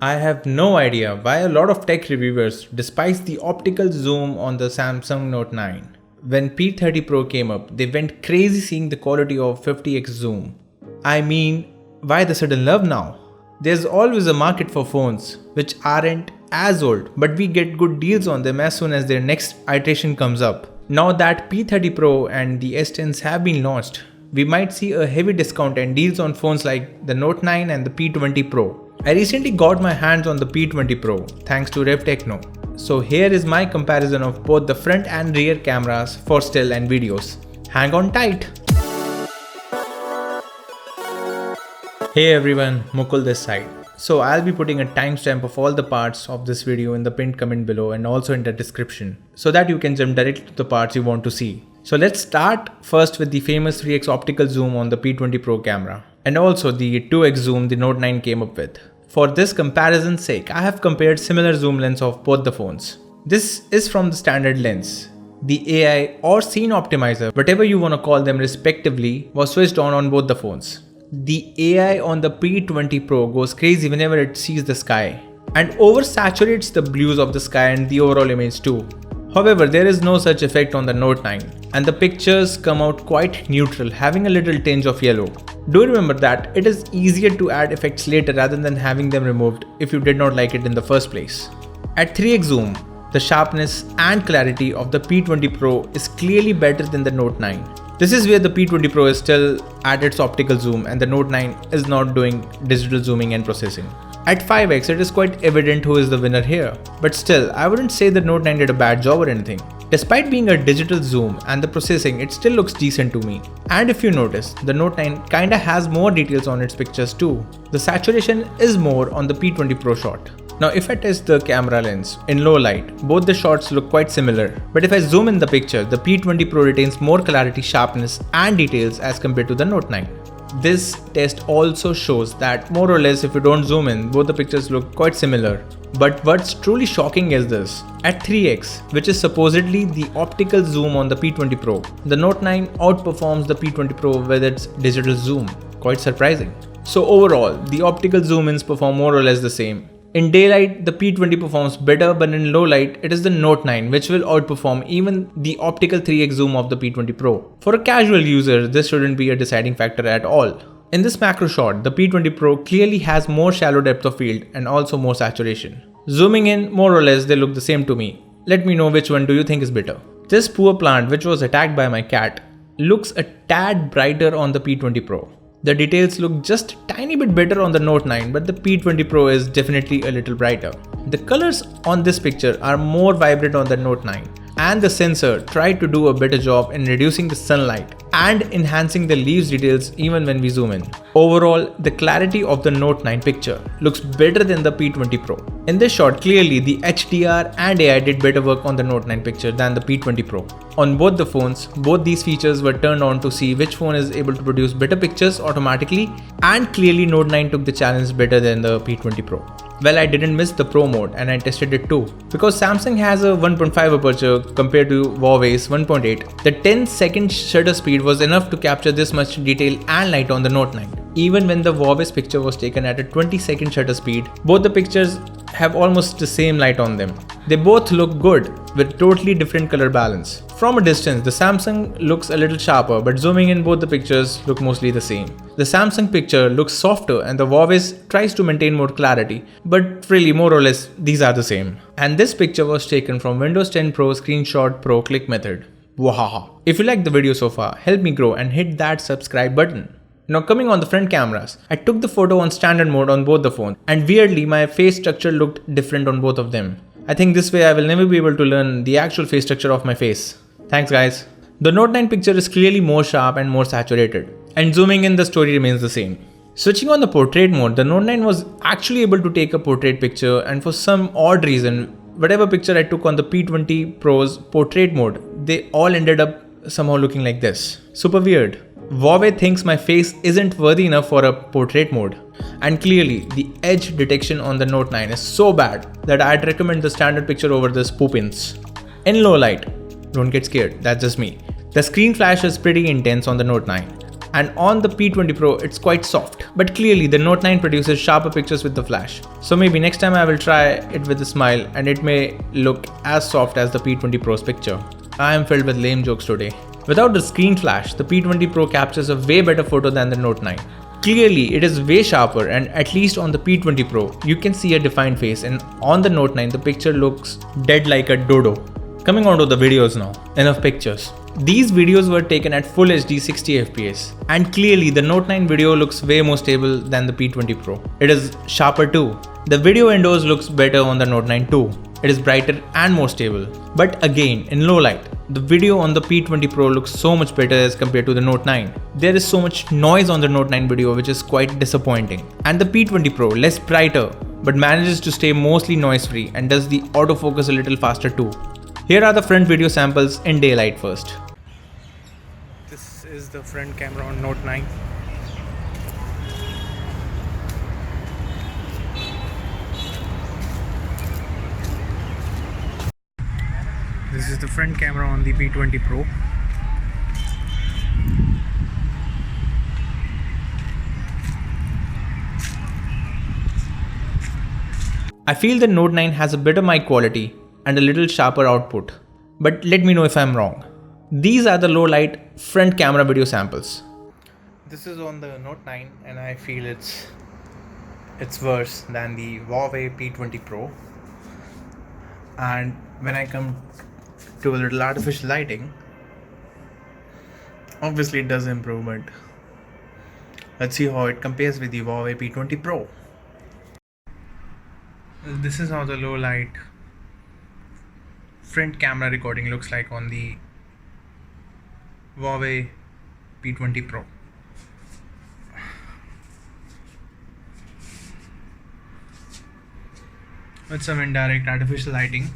I have no idea why a lot of tech reviewers despise the optical zoom on the Samsung Note 9. When P30 Pro came up, they went crazy seeing the quality of 50x zoom. I mean, why the sudden love now? There's always a market for phones which aren't as old, but we get good deals on them as soon as their next iteration comes up. Now that P30 Pro and the S10s have been launched, we might see a heavy discount and deals on phones like the Note 9 and the P20 Pro. I recently got my hands on the P20 Pro thanks to RevTechno. So here is my comparison of both the front and rear cameras for still and videos. Hang on tight! Hey everyone, Mukul this side. So I'll be putting a timestamp of all the parts of this video in the pinned comment below and also in the description so that you can jump directly to the parts you want to see. So let's start first with the famous 3x optical zoom on the P20 Pro camera and also the 2x zoom the Note 9 came up with. For this comparison's sake, I have compared similar zoom lens of both the phones. This is from the standard lens. The AI or scene optimizer, whatever you want to call them respectively, was switched on both the phones. The AI on the P20 Pro goes crazy whenever it sees the sky and oversaturates the blues of the sky and the overall image too. However, there is no such effect on the Note 9 and the pictures come out quite neutral, having a little tinge of yellow. Do remember that it is easier to add effects later rather than having them removed if you did not like it in the first place. At 3x zoom, the sharpness and clarity of the P20 Pro is clearly better than the Note 9. This is where the P20 Pro is still at its optical zoom and the Note 9 is not doing digital zooming and processing. At 5x, it is quite evident who is the winner here. But still, I wouldn't say the Note 9 did a bad job or anything. Despite being a digital zoom and the processing, it still looks decent to me. And if you notice, the Note 9 kinda has more details on its pictures too. The saturation is more on the P20 Pro shot. Now if I test the camera lens in low light, both the shots look quite similar. But if I zoom in the picture, the P20 Pro retains more clarity, sharpness and details as compared to the Note 9. This test also shows that more or less if you don't zoom in, both the pictures look quite similar. But what's truly shocking is this. At 3x, which is supposedly the optical zoom on the P20 Pro, the Note 9 outperforms the P20 Pro with its digital zoom. Quite surprising. So overall, the optical zoom-ins perform more or less the same. In daylight, the P20 performs better, but in low light, it is the Note 9 which will outperform even the optical 3x zoom of the P20 Pro. For a casual user, this shouldn't be a deciding factor at all. In this macro shot, the P20 Pro clearly has more shallow depth of field and also more saturation. Zooming in, more or less, they look the same to me. Let me know which one do you think is better. This poor plant, which was attacked by my cat, looks a tad brighter on the P20 Pro. The details look just tiny bit better on the Note 9, but the P20 Pro is definitely a little brighter. The colors on this picture are more vibrant on the Note 9, and the sensor tried to do a better job in reducing the sunlight and enhancing the leaves details even when we zoom in. Overall, the clarity of the Note 9 picture looks better than the P20 Pro. In this shot, clearly the HDR and AI did better work on the Note 9 picture than the P20 Pro. On both the phones, both these features were turned on to see which phone is able to produce better pictures automatically, and clearly Note 9 took the challenge better than the P20 Pro. Well, I didn't miss the Pro mode and I tested it too. Because Samsung has a 1.5 aperture compared to Huawei's 1.8, the 10-second shutter speed was enough to capture this much detail and light on the Note 9. Even when the Huawei's picture was taken at a 20-second shutter speed, both the pictures have almost the same light on them. They both look good with totally different color balance. From a distance, the Samsung looks a little sharper, but zooming in, both the pictures look mostly the same. The Samsung picture looks softer and the Huawei's tries to maintain more clarity, but really more or less these are the same. And this picture was taken from Windows 10 Pro Screenshot Pro click method. Wahaha. If you liked the video so far, help me grow and hit that subscribe button. Now coming on the front cameras, I took the photo on standard mode on both the phones, and weirdly my face structure looked different on both of them. I think this way I will never be able to learn the actual face structure of my face. Thanks guys. The Note 9 picture is clearly more sharp and more saturated, and zooming in the story remains the same. Switching on the portrait mode, the Note 9 was actually able to take a portrait picture, and for some odd reason, whatever picture I took on the P20 Pro's portrait mode, they all ended up somehow looking like this. Super weird. Huawei thinks my face isn't worthy enough for a portrait mode. And clearly, the edge detection on the Note 9 is so bad that I'd recommend the standard picture over the spoopins. In low light, don't get scared, that's just me. The screen flash is pretty intense on the Note 9. and on the P20 Pro it's quite soft. But clearly the Note 9 produces sharper pictures with the flash. So maybe next time I will try it with a smile and it may look as soft as the P20 Pro's picture. I am filled with lame jokes today. Without the screen flash, the P20 Pro captures a way better photo than the Note 9. Clearly, it is way sharper, and at least on the P20 Pro, you can see a defined face, and on the Note 9, the picture looks dead like a dodo. Coming on to the videos now. Enough pictures. These videos were taken at full HD 60 FPS, and clearly the Note 9 video looks way more stable than the P20 Pro. It is sharper too. The video windows looks better on the Note 9 too. It is brighter and more stable. But again, in low light, the video on the P20 Pro looks so much better as compared to the Note 9. There is so much noise on the Note 9 video which is quite disappointing. And the P20 Pro less brighter but manages to stay mostly noise free and does the autofocus a little faster too. Here are the front video samples in daylight first. This is the front camera on Note 9. This is the front camera on the P20 Pro. I feel the Note 9 has a better mic quality and a little sharper output, but let me know if I'm wrong. These are the low light front camera video samples. This is on the Note 9 and I feel it's worse than the Huawei P20 Pro. And when I come to a little artificial lighting, obviously it does improve, but let's see how it compares with the Huawei P20 Pro. This is how the low light front camera recording looks like on the Huawei P20 Pro. With some indirect artificial lighting.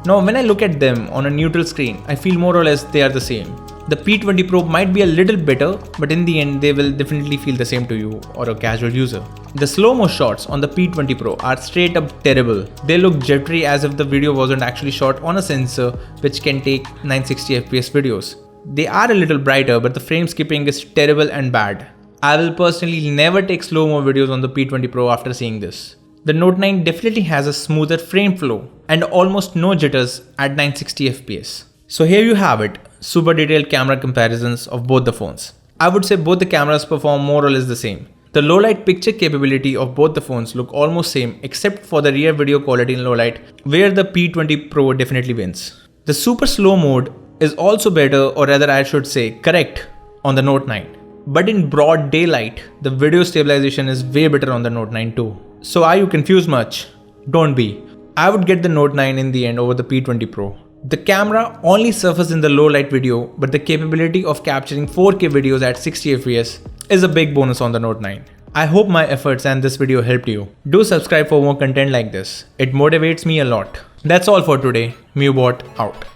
Now when I look at them on a neutral screen, I feel more or less they are the same. The P20 Pro might be a little better, but in the end they will definitely feel the same to you or a casual user. The slow-mo shots on the P20 Pro are straight up terrible. They look jittery as if the video wasn't actually shot on a sensor which can take 960 FPS videos. They are a little brighter, but the frame skipping is terrible and bad. I will personally never take slow-mo videos on the P20 Pro after seeing this. The Note 9 definitely has a smoother frame flow and almost no jitters at 960 FPS. So here you have it, super detailed camera comparisons of both the phones. I would say both the cameras perform more or less the same. The low light picture capability of both the phones look almost same except for the rear video quality in low light, where the P20 Pro definitely wins. The super slow mode is also better, or rather I should say correct, on the Note 9. But in broad daylight, the video stabilization is way better on the Note 9 too. So are you confused much? Don't be. I would get the Note 9 in the end over the P20 Pro. The camera only suffers in the low light video, but the capability of capturing 4K videos at 60 FPS is a big bonus on the Note 9. I hope my efforts and this video helped you. Do subscribe for more content like this. It motivates me a lot. That's all for today. Mewbot out.